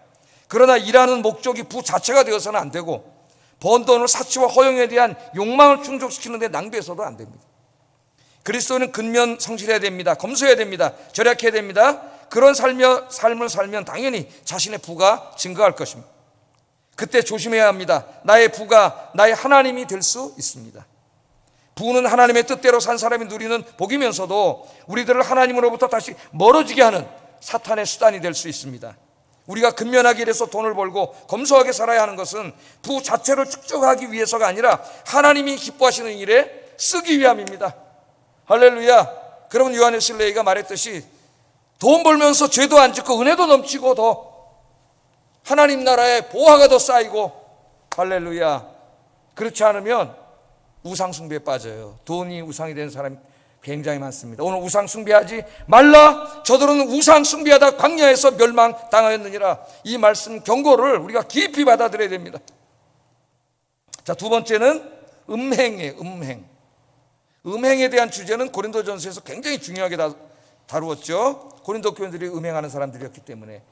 그러나 일하는 목적이 부 자체가 되어서는 안 되고 번 돈을 사치와 허영에 대한 욕망을 충족시키는 데 낭비해서도 안 됩니다. 그리스도인은 근면 성실해야 됩니다. 검소해야 됩니다. 절약해야 됩니다. 그런 삶을 살면 당연히 자신의 부가 증가할 것입니다. 그때 조심해야 합니다. 나의 부가 나의 하나님이 될 수 있습니다. 부는 하나님의 뜻대로 산 사람이 누리는 복이면서도 우리들을 하나님으로부터 다시 멀어지게 하는 사탄의 수단이 될 수 있습니다. 우리가 근면하게 일해서 돈을 벌고 검소하게 살아야 하는 것은 부 자체를 축적하기 위해서가 아니라 하나님이 기뻐하시는 일에 쓰기 위함입니다. 할렐루야. 그러면 요한 웨슬레이가 말했듯이 돈 벌면서 죄도 안 짓고 은혜도 넘치고 더 하나님 나라의 보화가 더 쌓이고, 할렐루야. 그렇지 않으면 우상 숭배에 빠져요. 돈이 우상이 된 사람이 굉장히 많습니다. 오늘 우상 숭배하지 말라. 저들은 우상 숭배하다 광야에서 멸망당하였느니라. 이 말씀 경고를 우리가 깊이 받아들여야 됩니다. 자, 두 번째는 음행이에요. 음행에 대한 주제는 고린도전서에서 굉장히 중요하게 다루었죠. 고린도 교인들이 음행하는 사람들이었기 때문에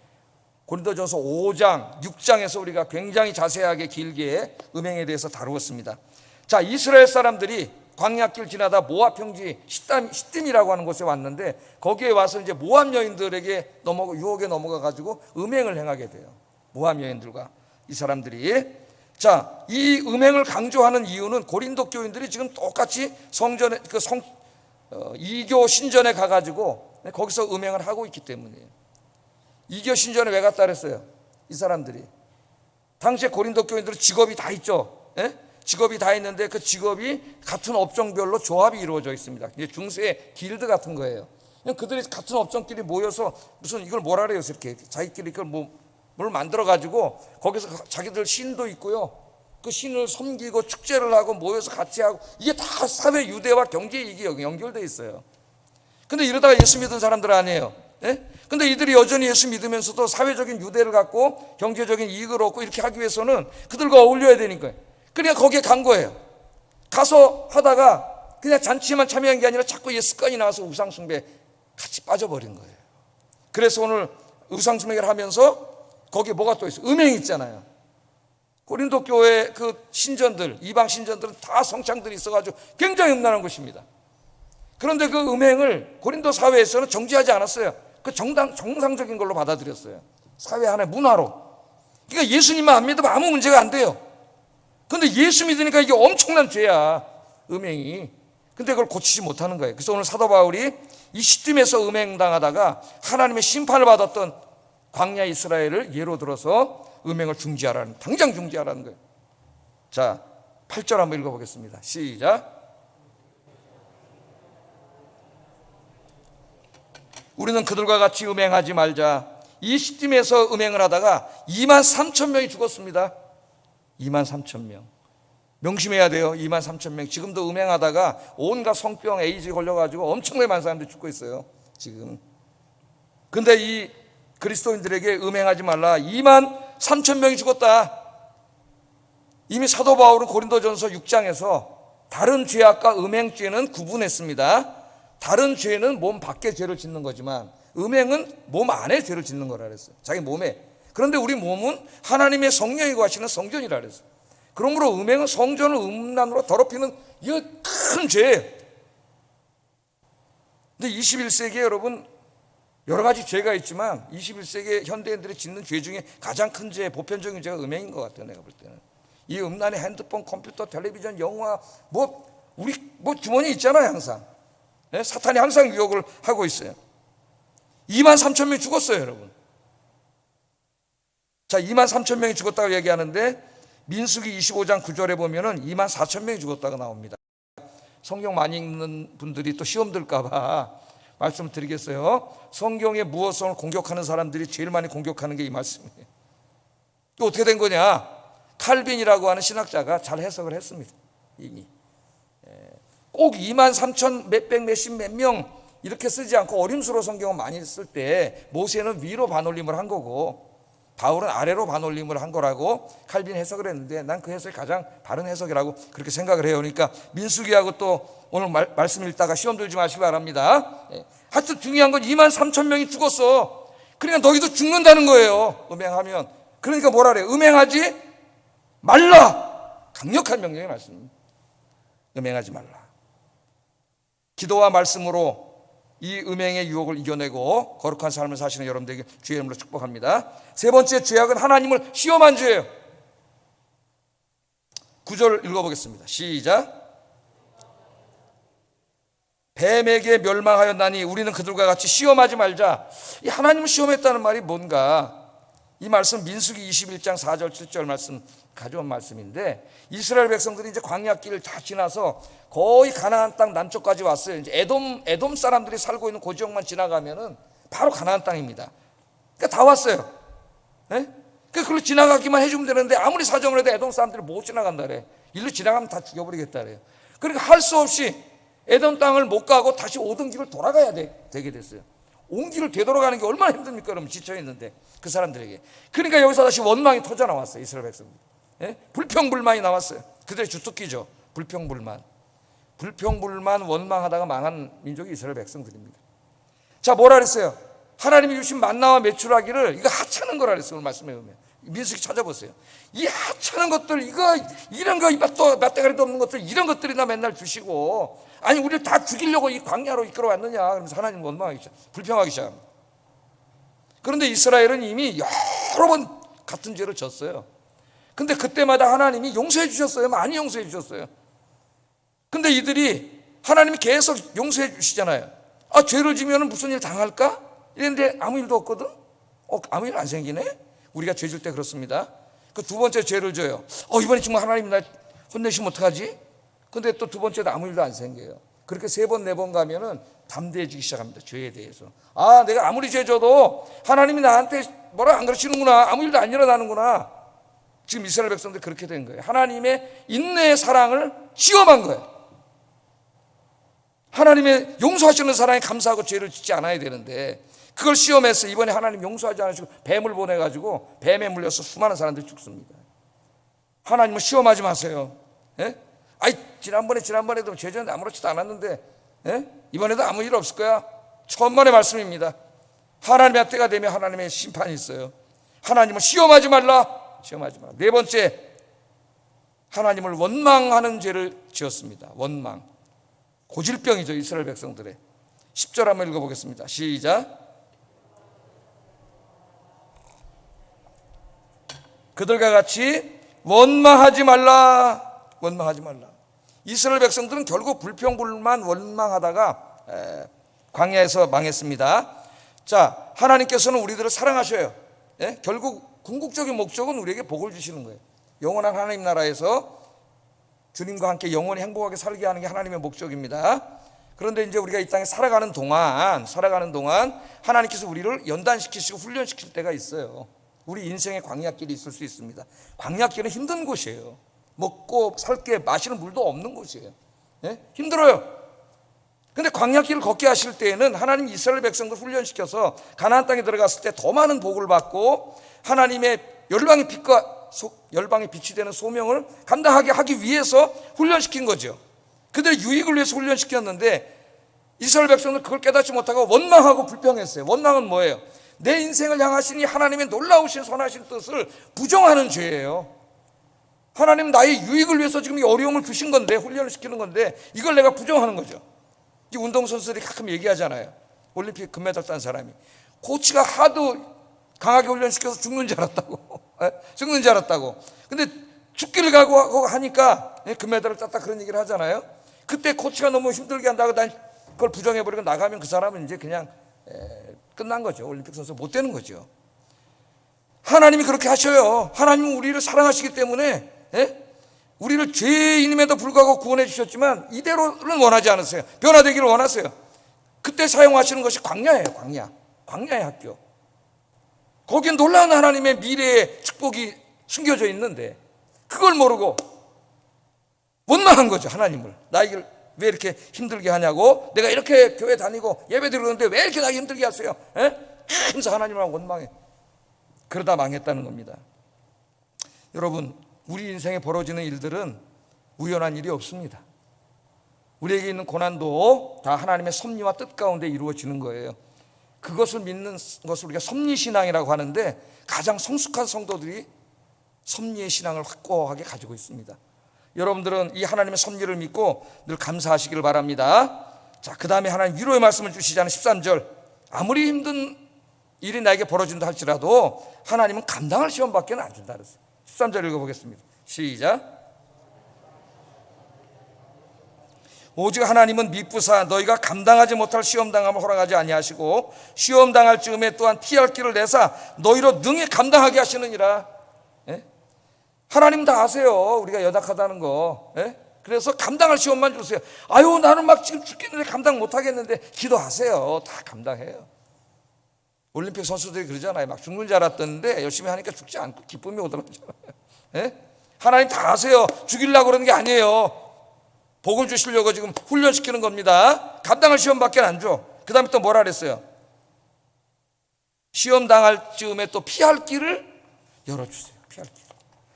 고린도전서 5장, 6장에서 우리가 굉장히 자세하게 길게 음행에 대해서 다루었습니다. 자, 이스라엘 사람들이 광야길 지나다 모압 평지 시딤이라고 하는 곳에 왔는데 거기에 와서 이제 모압 여인들에게 유혹에 넘어가 가지고 음행을 행하게 돼요. 모압 여인들과 이 사람들이. 자, 이 음행을 강조하는 이유는 고린도 교인들이 지금 똑같이 성전에 이교 신전에 가가지고 거기서 음행을 하고 있기 때문이에요. 이교 신전에 왜 갔다 그랬어요? 이 사람들이 당시에 고린도 교인들은 직업이 다 있죠. 직업이 다 있는데 그 직업이 같은 업종별로 조합이 이루어져 있습니다. 중세 길드 같은 거예요. 그들이 같은 업종끼리 모여서 무슨 이걸 뭐라 그래요? 이렇게 자기끼리 그걸 뭘 만들어 가지고 거기서 자기들 신도 있고요. 그 신을 섬기고 축제를 하고 모여서 같이 하고 이게 다 사회 유대와 경제 이익이 연결되어 있어요. 근데 이러다가 예수 믿은 사람들 아니에요. 근데 이들이 여전히 예수 믿으면서도 사회적인 유대를 갖고 경제적인 이익을 얻고 이렇게 하기 위해서는 그들과 어울려야 되니까요. 그러니까 거기에 간 거예요. 가서 하다가 그냥 잔치에만 참여한 게 아니라 자꾸 습관이 나와서 우상숭배 같이 빠져버린 거예요. 그래서 오늘 우상숭배를 하면서 거기에 뭐가 또 있어요? 음행이 있잖아요. 고린도 교회 그 신전들, 이방 신전들은 다 성창들이 있어가지고 굉장히 음란한 것입니다. 그런데 그 음행을 고린도 사회에서는 정지하지 않았어요. 그 정상적인 걸로 받아들였어요. 사회 하나의 문화로. 그러니까 예수님만 안 믿으면 아무 문제가 안 돼요. 그런데 예수 믿으니까 이게 엄청난 죄야, 음행이. 근데 그걸 고치지 못하는 거예요. 그래서 오늘 사도 바울이 이 시딤에서 음행당하다가 하나님의 심판을 받았던 광야 이스라엘을 예로 들어서 음행을 중지하라는, 당장 중지하라는 거예요. 자, 8절 한번 읽어보겠습니다. 시작. 우리는 그들과 같이 음행하지 말자. 이 시딤에서 음행을 하다가 2만 3천 명이 죽었습니다. 2만 3천 명. 명심해야 돼요. 2만 3천 명. 지금도 음행하다가 온갖 성병, 에이즈 걸려가지고 엄청나게 많은 사람들이 죽고 있어요. 지금. 근데 이 그리스도인들에게 음행하지 말라. 2만 3천 명이 죽었다. 이미 사도 바울은 고린도전서 6장에서 다른 죄악과 음행죄는 구분했습니다. 다른 죄는 몸 밖에 죄를 짓는 거지만 음행은 몸 안에 죄를 짓는 거라 그랬어요. 자기 몸에. 그런데 우리 몸은 하나님의 성령이 거하시는 성전이라 그랬어요. 그러므로 음행은 성전을 음란으로 더럽히는 이거 큰 죄예요. 근데 21세기에 여러분 여러 가지 죄가 있지만 21세기 현대인들이 짓는 죄 중에 가장 큰 죄, 보편적인 죄가 음행인 것 같아요. 내가 볼 때는 이 음란의 핸드폰, 컴퓨터, 텔레비전, 영화 우리 주머니 있잖아요. 항상 사탄이 항상 유혹을 하고 있어요. 2만 3천 명이 죽었어요, 여러분. 자, 2만 3천 명이 죽었다고 얘기하는데 민수기 25장 9절에 보면은 2만 4천 명이 죽었다고 나옵니다. 성경 많이 읽는 분들이 또 시험 들까 봐 말씀을 드리겠어요. 성경의 무엇성을 공격하는 사람들이 제일 많이 공격하는 게 이 말씀이에요. 또 어떻게 된 거냐? 칼빈이라고 하는 신학자가 잘 해석을 했습니다. 이미 꼭 2만 3천 몇백 몇십 몇 명 이렇게 쓰지 않고 어림수로 성경을 많이 쓸 때 모세는 위로 반올림을 한 거고 바울은 아래로 반올림을 한 거라고 칼빈 해석을 했는데 난 그 해석이 가장 바른 해석이라고 그렇게 생각을 해요. 그러니까 민수기하고 또 오늘 말씀 읽다가 시험 들지 마시기 바랍니다. 하여튼 중요한 건 2만 3천 명이 죽었어. 그러니까 너희도 죽는다는 거예요. 음행하면. 그러니까 뭐라 그래요? 음행하지 말라. 강력한 명령의 말씀입니다. 음행하지 말라. 기도와 말씀으로 이 음행의 유혹을 이겨내고 거룩한 삶을 사시는 여러분들에게 주의 이름으로 축복합니다. 세 번째 죄악은 하나님을 시험한 죄예요. 9절 읽어보겠습니다. 시작. 뱀에게 멸망하였나니 우리는 그들과 같이 시험하지 말자. 이 하나님을 시험했다는 말이 뭔가? 이 말씀 민수기 21장 4절 7절 말씀 가져온 말씀인데 이스라엘 백성들이 이제 광야길을 다 지나서 거의 가나안 땅 남쪽까지 왔어요. 이제 에돔 사람들이 살고 있는 그 지역만 지나가면은 바로 가나안 땅입니다. 그러니까 다 왔어요. 그러니까 그걸로 지나가기만 해주면 되는데 아무리 사정을 해도 에돔 사람들이 못 지나간다 그래. 일로 지나가면 다 죽여버리겠다 그래요. 그러니까 할 수 없이 에돔 땅을 못 가고 다시 오던 길을 돌아가야 되게 됐어요. 온 길을 되돌아가는 게 얼마나 힘듭니까? 그러면 지쳐있는데 그 사람들에게. 그러니까 여기서 다시 원망이 터져 나왔어요. 이스라엘 백성들. 불평불만이 나왔어요. 그들의 주특기죠. 불평불만 원망하다가 망한 민족이 이스라엘 백성들입니다. 자, 뭐라 그랬어요? 하나님이 주신 만나와 메추라기를 이거 하찮은 거라 그랬어요. 오늘 말씀해 보면 민수기 찾아보세요. 이 하찮은 것들 이런 거 맛대가리도 없는 것들 이런 것들이나 맨날 주시고 아니 우리를 다 죽이려고 이 광야로 이끌어 왔느냐 그러면서 하나님 원망하기 시작, 불평하기 시작합니다. 그런데 이스라엘은 이미 여러 번 같은 죄를 졌어요. 근데 그때마다 하나님이 용서해 주셨어요. 많이 용서해 주셨어요. 근데 이들이 하나님이 계속 용서해 주시잖아요. 아, 죄를 지면 무슨 일 당할까? 이랬는데 아무 일도 없거든? 아무 일 안 생기네? 우리가 죄 질 때 그렇습니다. 그 두 번째 죄를 져요. 이번에 정말 하나님이 날 혼내시면 어떡하지? 근데 또 두 번째도 아무 일도 안 생겨요. 그렇게 세 번, 네 번 가면은 담대해지기 시작합니다. 죄에 대해서. 내가 아무리 죄 져도 하나님이 나한테 뭐라 안 그러시는구나. 아무 일도 안 일어나는구나. 지금 이스라엘 백성들 그렇게 된 거예요. 하나님의 인내의 사랑을 시험한 거예요. 하나님의 용서하시는 사랑에 감사하고 죄를 짓지 않아야 되는데 그걸 시험해서 이번에 하나님 용서하지 않으시고 뱀을 보내가지고 뱀에 물려서 수많은 사람들이 죽습니다. 하나님을 시험하지 마세요. 지난번에도 죄 졌는데 아무렇지도 않았는데 이번에도 아무 일 없을 거야. 천만의 말씀입니다. 하나님의 때가 되면 하나님의 심판이 있어요. 하나님을 시험하지 말라. 네 번째, 하나님을 원망하는 죄를 지었습니다. 원망. 고질병이죠, 이스라엘 백성들의. 10절 한번 읽어보겠습니다. 시작. 그들과 같이 원망하지 말라. 이스라엘 백성들은 결국 불평불만 원망하다가 광야에서 망했습니다. 자, 하나님께서는 우리들을 사랑하셔요. 결국 궁극적인 목적은 우리에게 복을 주시는 거예요. 영원한 하나님 나라에서 주님과 함께 영원히 행복하게 살게 하는 게 하나님의 목적입니다. 그런데 이제 우리가 이 땅에 살아가는 동안 하나님께서 우리를 연단시키시고 훈련시킬 때가 있어요. 우리 인생의 광야길이 있을 수 있습니다. 광야길은 힘든 곳이에요. 먹고 살 게 마시는 물도 없는 곳이에요. 힘들어요. 근데 광야길을 걷게 하실 때에는 하나님 이스라엘 백성들 훈련시켜서 가나안 땅에 들어갔을 때 더 많은 복을 받고 하나님의 열방의 빛이 되는 소명을 감당하게 하기 위해서 훈련시킨 거죠. 그들의 유익을 위해서 훈련시켰는데 이스라엘 백성들 그걸 깨닫지 못하고 원망하고 불평했어요. 원망은 뭐예요? 내 인생을 향하시니 하나님의 놀라우신 선하신 뜻을 부정하는 죄예요. 하나님 나의 유익을 위해서 지금 이 어려움을 주신 건데, 훈련을 시키는 건데 이걸 내가 부정하는 거죠. 이 운동선수들이 가끔 얘기하잖아요. 올림픽 금메달 딴 사람이 코치가 하도 강하게 훈련시켜서 죽는 줄 알았다고. 근데 죽기를 각오하고 하니까 금메달을 땄다, 그런 얘기를 하잖아요. 그때 코치가 너무 힘들게 한다고 난 그걸 부정해버리고 나가면 그 사람은 이제 그냥 끝난 거죠. 올림픽 선수 못 되는 거죠. 하나님이 그렇게 하셔요. 하나님은 우리를 사랑하시기 때문에 우리를 죄인임에도 불구하고 구원해 주셨지만 이대로는 원하지 않으세요. 변화되기를 원하세요. 그때 사용하시는 것이 광야예요. 광야의 학교. 거기에 놀라운 하나님의 미래의 축복이 숨겨져 있는데 그걸 모르고 원망한 거죠. 하나님을. 나에게 왜 이렇게 힘들게 하냐고. 내가 이렇게 교회 다니고 예배 드리는데 왜 이렇게 나에게 힘들게 하세요? 그래서 하나님을 원망해. 그러다 망했다는 겁니다. 여러분, 우리 인생에 벌어지는 일들은 우연한 일이 없습니다. 우리에게 있는 고난도 다 하나님의 섭리와 뜻 가운데 이루어지는 거예요. 그것을 믿는 것을 우리가 섭리신앙이라고 하는데 가장 성숙한 성도들이 섭리의 신앙을 확고하게 가지고 있습니다. 여러분들은 이 하나님의 섭리를 믿고 늘 감사하시기를 바랍니다. 자, 그 다음에 하나님 위로의 말씀을 주시자는 13절. 아무리 힘든 일이 나에게 벌어진다 할지라도 하나님은 감당할 시험밖에 안 준다 그랬어요. 13절 읽어보겠습니다. 시작. 오직 하나님은 미쁘사 너희가 감당하지 못할 시험당함을 허락하지 아니하시고 시험당할 즈음에 또한 피할 길을 내사 너희로 능히 감당하게 하시느니라. 하나님 다 아세요. 우리가 연약하다는 거. 그래서 감당할 시험만 주세요. 아유, 나는 막 지금 죽겠는데 감당 못하겠는데 기도하세요. 다 감당해요. 올림픽 선수들이 그러잖아요. 막 죽는 줄 알았던데 열심히 하니까 죽지 않고 기쁨이 오더라고요. 하나님 다 아세요. 죽이려고 그러는 게 아니에요. 복을 주시려고 지금 훈련시키는 겁니다. 감당할 시험밖에 안 줘. 그 다음에 또 뭐라 그랬어요? 시험 당할 즈음에 또 피할 길을 열어주세요. 피할 길.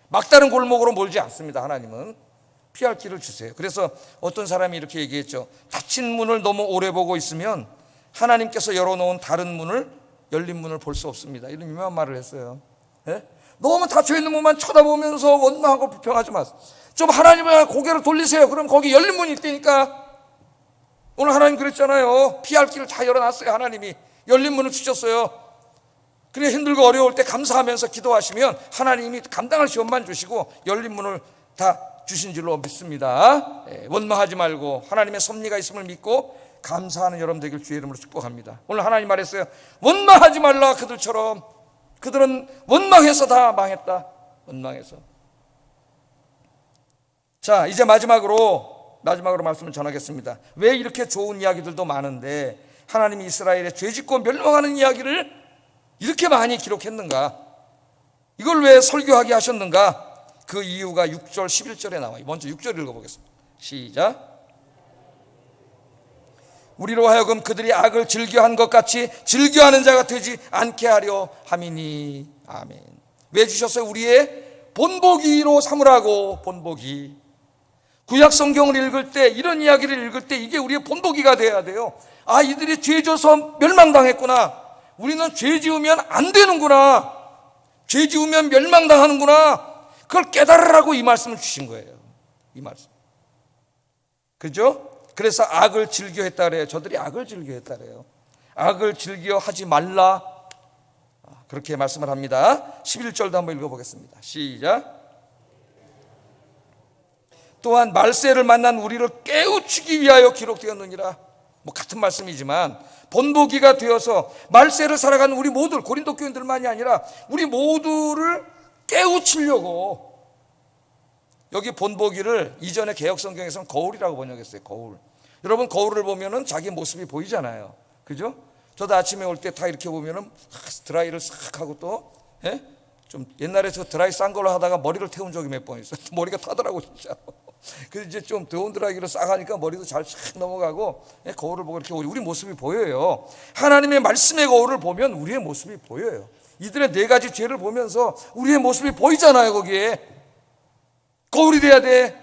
막다른 골목으로 몰지 않습니다. 하나님은 피할 길을 주세요. 그래서 어떤 사람이 이렇게 얘기했죠. 닫힌 문을 너무 오래 보고 있으면 하나님께서 열어놓은 다른 문을, 열린 문을 볼 수 없습니다. 이런 유명한 말을 했어요. 너무 닫혀있는 문만 쳐다보면서 원망하고 불평하지 마세요. 좀 하나님을 고개를 돌리세요. 그럼 거기 열린 문이 있다니까. 오늘 하나님 그랬잖아요. 피할 길을 다 열어놨어요. 하나님이 열린 문을 주셨어요. 그래, 힘들고 어려울 때 감사하면서 기도하시면 하나님이 감당할 시험만 주시고 열린 문을 다 주신 줄로 믿습니다. 원망하지 말고 하나님의 섭리가 있음을 믿고 감사하는 여러분 되길 주의 이름으로 축복합니다. 오늘 하나님 말했어요. 원망하지 말라. 그들처럼. 그들은 원망해서 다 망했다. 원망해서. 자, 이제 마지막으로 말씀을 전하겠습니다. 왜 이렇게 좋은 이야기들도 많은데 하나님이 이스라엘의 죄짓고 멸망하는 이야기를 이렇게 많이 기록했는가? 이걸 왜 설교하게 하셨는가? 그 이유가 6절 11절에 나와요. 먼저 6절 읽어보겠습니다. 시작. 우리로 하여금 그들이 악을 즐겨한 것 같이 즐겨하는 자가 되지 않게 하려 함이니. 아멘. 왜 주셨어요? 우리의 본보기로 삼으라고. 본보기. 구약 성경을 읽을 때, 이런 이야기를 읽을 때 이게 우리의 본보기가 돼야 돼요. 아, 이들이 죄 져서 멸망당했구나. 우리는 죄 지으면 안 되는구나. 죄 지으면 멸망당하는구나. 그걸 깨달으라고 이 말씀을 주신 거예요. 이 말씀. 그죠? 그래서 악을 즐겨했다 그래요. 저들이 악을 즐겨했다 그래요. 악을 즐겨하지 말라. 그렇게 말씀을 합니다. 11절도 한번 읽어보겠습니다. 시작. 또한 말세를 만난 우리를 깨우치기 위하여 기록되었느니라. 뭐 같은 말씀이지만 본보기가 되어서 말세를 살아가는 우리 모두, 고린도 교인들만이 아니라 우리 모두를 깨우치려고. 여기 본보기를 이전에 개역성경에서는 거울이라고 번역했어요. 거울. 여러분, 거울을 보면은 자기 모습이 보이잖아요. 그죠? 저도 아침에 올 때 다 이렇게 보면은 드라이를 싹 하고 또 좀 옛날에 저 드라이 싼 걸로 하다가 머리를 태운 적이 몇 번 있어요. 머리가 타더라고 진짜. 그래서 이제 좀 더운 드라이기로 싹 하니까 머리도 잘 싹 넘어가고, 거울을 보고 이렇게 우리 모습이 보여요. 하나님의 말씀의 거울을 보면 우리의 모습이 보여요. 이들의 네 가지 죄를 보면서 우리의 모습이 보이잖아요. 거기에 거울이 돼야 돼.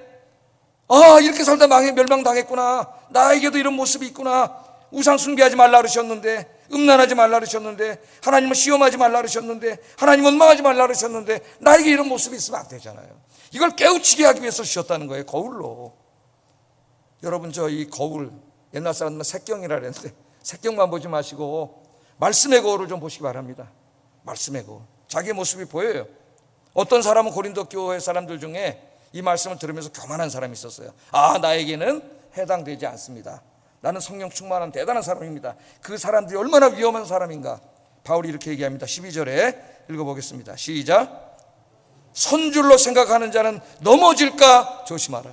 아, 이렇게 살다 멸망당했구나. 나에게도 이런 모습이 있구나. 우상 숭배하지 말라 그러셨는데, 음란하지 말라 그러셨는데, 하나님을 시험하지 말라 그러셨는데, 하나님 원망하지 말라 그러셨는데, 나에게 이런 모습이 있으면 안 되잖아요. 이걸 깨우치게 하기 위해서 주셨다는 거예요. 거울로. 여러분, 저 이 거울, 옛날 사람들은 색경이라 그랬는데 색경만 보지 마시고 말씀의 거울을 좀 보시기 바랍니다. 말씀의 거울. 자기의 모습이 보여요. 어떤 사람은 고린도 교회 사람들 중에 이 말씀을 들으면서 교만한 사람이 있었어요. 아, 나에게는 해당되지 않습니다. 나는 성령 충만한 대단한 사람입니다. 그 사람들이 얼마나 위험한 사람인가. 바울이 이렇게 얘기합니다. 12절에 읽어보겠습니다. 시작. 선줄로 생각하는 자는 넘어질까 조심하라.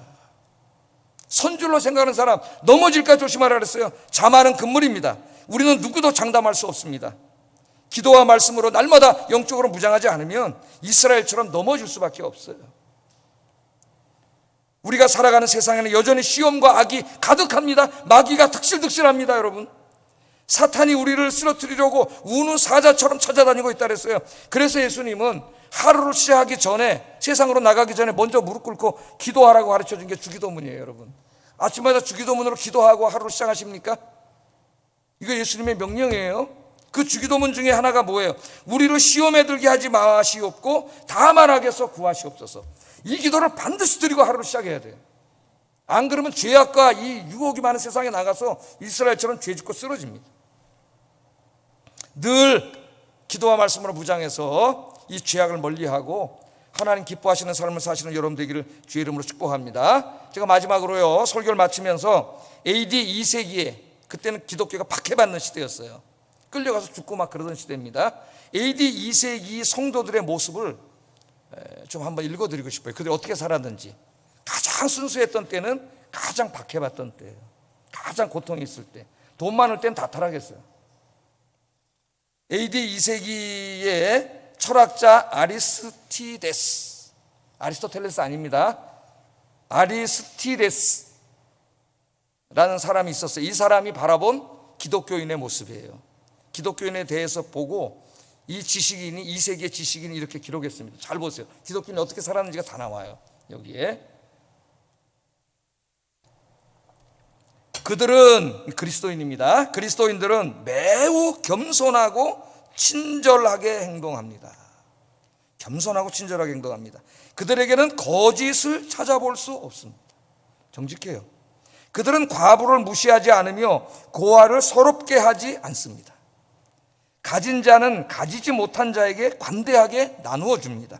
선줄로 생각하는 사람 넘어질까 조심하라 그랬어요. 자만은 금물입니다. 우리는 누구도 장담할 수 없습니다. 기도와 말씀으로 날마다 영적으로 무장하지 않으면 이스라엘처럼 넘어질 수밖에 없어요. 우리가 살아가는 세상에는 여전히 시험과 악이 가득합니다. 마귀가 득실득실합니다. 여러분, 사탄이 우리를 쓰러뜨리려고 우는 사자처럼 찾아다니고 있다 그랬어요. 그래서 예수님은 하루를 시작하기 전에, 세상으로 나가기 전에 먼저 무릎 꿇고 기도하라고 가르쳐준 게 주기도문이에요. 여러분, 아침마다 주기도문으로 기도하고 하루를 시작하십니까? 이거 예수님의 명령이에요. 그 주기도문 중에 하나가 뭐예요? 우리를 시험에 들게 하지 마시옵고 다만 악에서 구하시옵소서. 이 기도를 반드시 드리고 하루를 시작해야 돼요. 안 그러면 죄악과 이 유혹이 많은 세상에 나가서 이스라엘처럼 죄짓고 쓰러집니다. 늘 기도와 말씀으로 무장해서 이 죄악을 멀리하고 하나님 기뻐하시는 삶을 사시는 여러분 되기를 주의 이름으로 축복합니다. 제가 마지막으로요, 설교를 마치면서 AD 2세기에, 그때는 기독교가 박해받는 시대였어요. 끌려가서 죽고 막 그러던 시대입니다. AD 2세기 성도들의 모습을 좀 한번 읽어드리고 싶어요. 그들이 어떻게 살았는지. 가장 순수했던 때는 가장 박해받던 때예요. 가장 고통이 있을 때. 돈 많을 땐 다 타락했어요. AD 2세기에 철학자 아리스티데스, 아리스토텔레스 아닙니다. 아리스티데스라는 사람이 있었어요. 이 사람이 바라본 기독교인의 모습이에요. 기독교인에 대해서 보고 이 지식인이, 2세기의 지식인이 이렇게 기록했습니다. 잘 보세요. 기독교인이 어떻게 살았는지가 다 나와요. 여기에 그들은 그리스도인입니다. 그리스도인들은 매우 겸손하고 친절하게 행동합니다. 겸손하고 친절하게 행동합니다. 그들에게는 거짓을 찾아볼 수 없습니다. 정직해요. 그들은 과부를 무시하지 않으며 고아를 서럽게 하지 않습니다. 가진 자는 가지지 못한 자에게 관대하게 나누어 줍니다.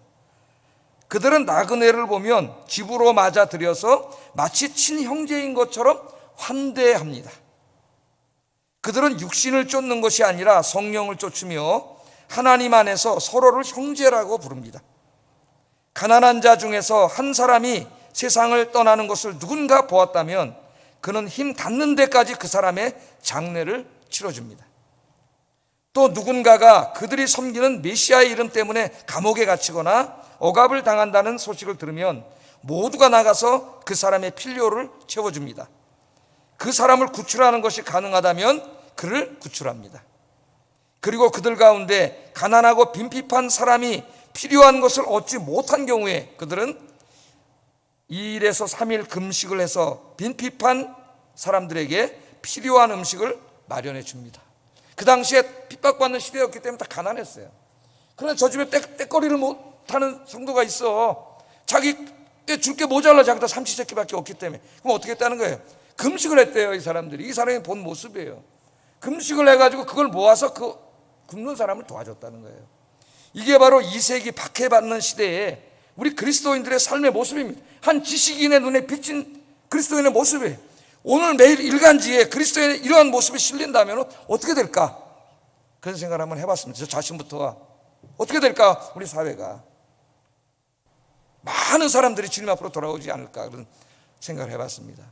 그들은 나그네를 보면 집으로 맞아들여서 마치 친형제인 것처럼 환대합니다. 그들은 육신을 쫓는 것이 아니라 성령을 쫓으며 하나님 안에서 서로를 형제라고 부릅니다. 가난한 자 중에서 한 사람이 세상을 떠나는 것을 누군가 보았다면 그는 힘 닿는 데까지 그 사람의 장례를 치러줍니다. 또 누군가가 그들이 섬기는 메시아의 이름 때문에 감옥에 갇히거나 억압을 당한다는 소식을 들으면 모두가 나가서 그 사람의 필요를 채워줍니다. 그 사람을 구출하는 것이 가능하다면 그를 구출합니다. 그리고 그들 가운데 가난하고 빈핍한 사람이 필요한 것을 얻지 못한 경우에 그들은 2일에서 3일 금식을 해서 빈핍한 사람들에게 필요한 음식을 마련해 줍니다. 그 당시에 핍박받는 시대였기 때문에 다 가난했어요. 그러나 저 집에 떼거리를 못하는 성도가 있어. 자기 줄 게 모자라, 자기다 삼시세끼밖에 없기 때문에. 그럼 어떻게 했다는 거예요? 금식을 했대요. 이 사람들이. 이 사람이 본 모습이에요. 금식을 해가지고 그걸 모아서 그 굶는 사람을 도와줬다는 거예요. 이게 바로 2세기 박해받는 시대에 우리 그리스도인들의 삶의 모습입니다. 한 지식인의 눈에 비친 그리스도인의 모습이에요. 오늘 매일 일간지에 그리스도인의 이러한 모습이 실린다면 어떻게 될까? 그런 생각을 한번 해봤습니다. 저 자신부터가 어떻게 될까? 우리 사회가 많은 사람들이 주님 앞으로 돌아오지 않을까? 그런 생각을 해봤습니다.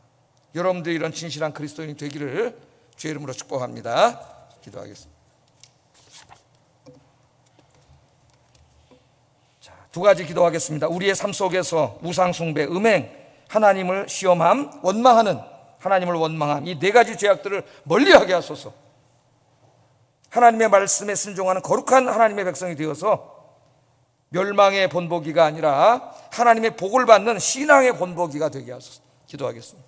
여러분들이 이런 진실한 그리스도인이 되기를 주의 이름으로 축복합니다. 기도하겠습니다. 자, 두 가지 기도하겠습니다. 우리의 삶 속에서 우상 숭배, 음행, 하나님을 시험함, 원망하는 하나님을 원망함, 이 네 가지 죄악들을 멀리하게 하소서. 하나님의 말씀에 순종하는 거룩한 하나님의 백성이 되어서 멸망의 본보기가 아니라 하나님의 복을 받는 신앙의 본보기가 되게 하소서. 기도하겠습니다.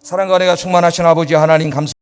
사랑과 은혜가 충만하신 아버지 하나님 감사합니다.